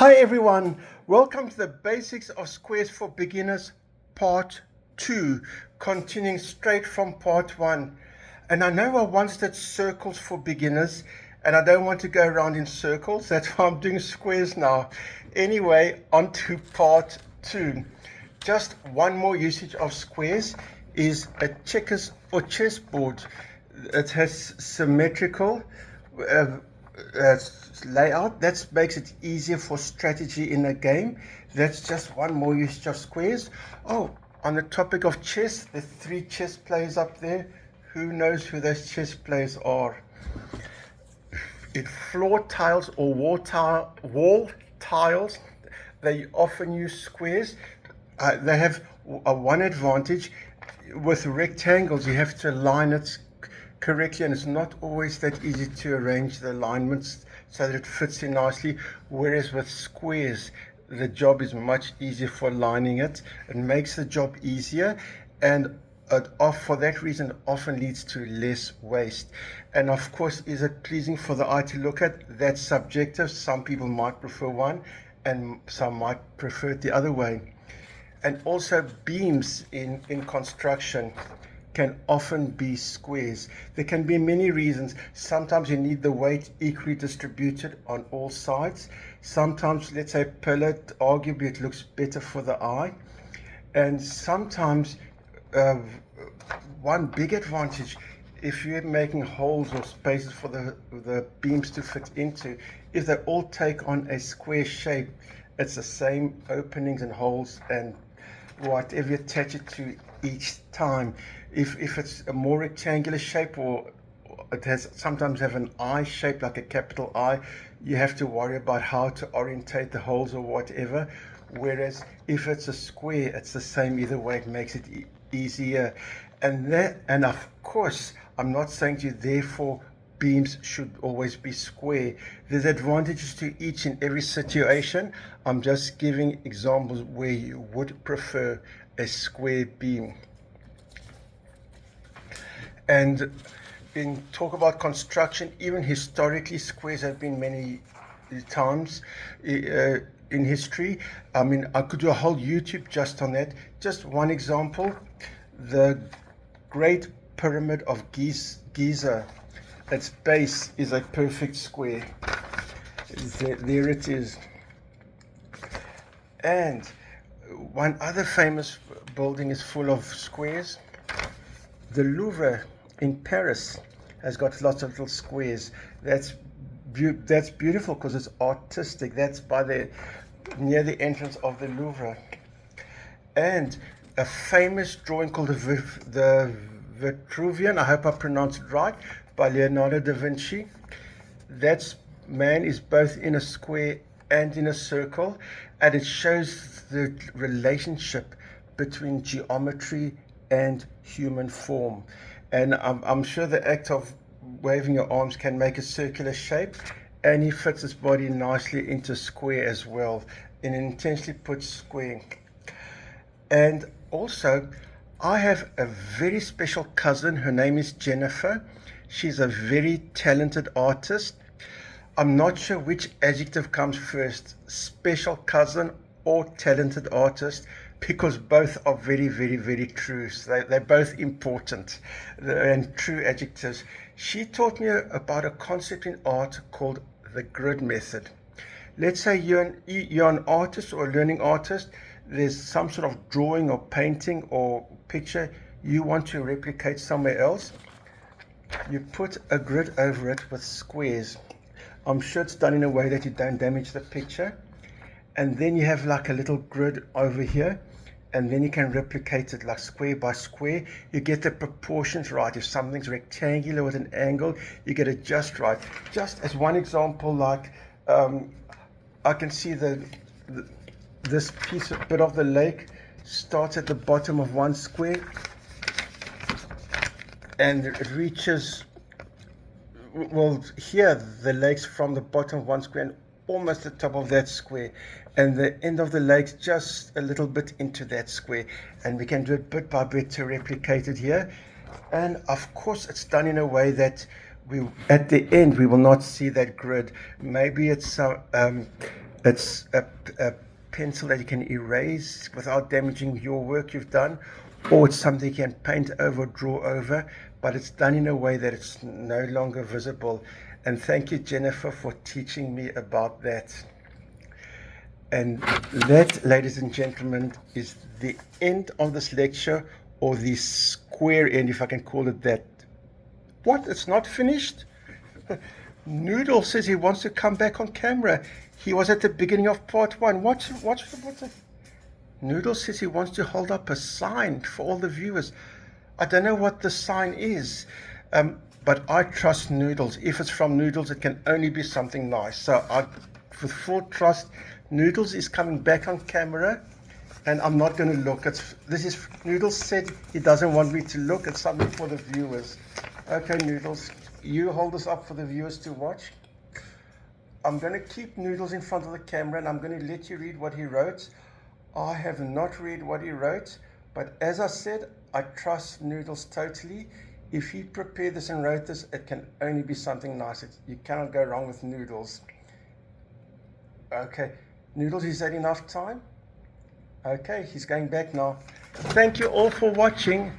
Hi everyone, welcome to the Basics of Squares for Beginners Part 2, continuing straight from Part 1. And I know I once did circles for beginners and I don't want to go around in circles, that's why I'm doing squares now. Anyway, on to Part 2. Just one more usage of squares is a checkers or chessboard. It has symmetrical layout. That makes it easier for strategy in a game. That's just one more usage of squares. Oh, on the topic of chess, the 3 chess players up there. Who knows who those chess players are? In floor tiles or wall tiles, they often use squares. They have one advantage. With rectangles, you have to align it correctly, and it's not always that easy to arrange the alignments so that it fits in nicely, whereas with squares the job is much easier for aligning it. It makes the job easier, and for that reason it often leads to less waste. And of course, is it pleasing for the eye to look at? That's subjective. Some people might prefer one and some might prefer it the other way. And also beams in construction can often be squares. There can be many reasons. Sometimes you need the weight equally distributed on all sides. Sometimes, let's say pillar, arguably it looks better for the eye. And sometimes one big advantage, if you're making holes or spaces for the beams to fit into, if they all take on a square shape, it's the same openings and holes and whatever you attach it to each time. If it's a more rectangular shape, or it has sometimes have an eye shape like a capital I, you have to worry about how to orientate the holes or whatever. Whereas if it's a square, it's the same either way. It makes it easier. And of course, I'm not saying to you therefore beams should always be square. There's advantages to each and every situation. I'm just giving examples where you would prefer a square beam. And in talk about construction, even historically, squares have been many times in history. I mean, I could do a whole YouTube just on that. Just one example, the Great Pyramid of Giza. Its base is a perfect square. There it is. And one other famous building is full of squares. The Louvre in Paris has got lots of little squares. That's beautiful because it's artistic. That's near the entrance of the Louvre. And a famous drawing called the Vitruvian, I hope I pronounced it right, by Leonardo da Vinci. That man is both in a square and in a circle, and it shows the relationship between geometry and human form. And I'm sure the act of waving your arms can make a circular shape, and he fits his body nicely into square as well, in an intentionally put square. And also, I have a very special cousin. Her name is Jennifer. She's a very talented artist. I'm not sure which adjective comes first, special cousin or talented artist, because both are very, very, very true. So they're both important and true adjectives. She taught me about a concept in art called the grid method. Let's say you're an artist or a learning artist. There's some sort of drawing or painting or picture you want to replicate somewhere else. You put a grid over it with squares. I'm sure it's done in a way that you don't damage the picture. And then you have like a little grid over here, and then you can replicate it like square by square. You get the proportions right. If something's rectangular with an angle, you get it just right. Just as one example, like I can see this bit of the lake starts at the bottom of one square and it reaches, well, here the lake's from the bottom of one square and almost the top of that square, and the end of the lake's just a little bit into that square, and we can do it bit by bit to replicate it here. And of course it's done in a way that at the end we will not see that grid. Maybe it's It's a pencil that you can erase without damaging your work you've done, or it's something you can paint over, draw over, but it's done in a way that it's no longer visible. And thank you, Jennifer, for teaching me about that. And that, ladies and gentlemen, is the end of this lecture, or the square end, if I can call it that. What? It's not finished? Noodle says he wants to come back on camera. He was at the beginning of part one. Watch the. Noodle says he wants to hold up a sign for all the viewers. I don't know what the sign is, but I trust Noodles. If it's from Noodles, it can only be something nice. So with full trust, Noodles is coming back on camera, and I'm not going to look. Noodles said he doesn't want me to look. It's something for the viewers. Okay, Noodles, you hold this up for the viewers to watch. I'm going to keep Noodles in front of the camera, and I'm going to let you read what he wrote. I have not read what he wrote, but as I said, I trust Noodles totally. If he prepared this and wrote this, it can only be something nice. You cannot go wrong with Noodles. Okay, Noodles, is that enough time? Okay, he's going back now. Thank you all for watching.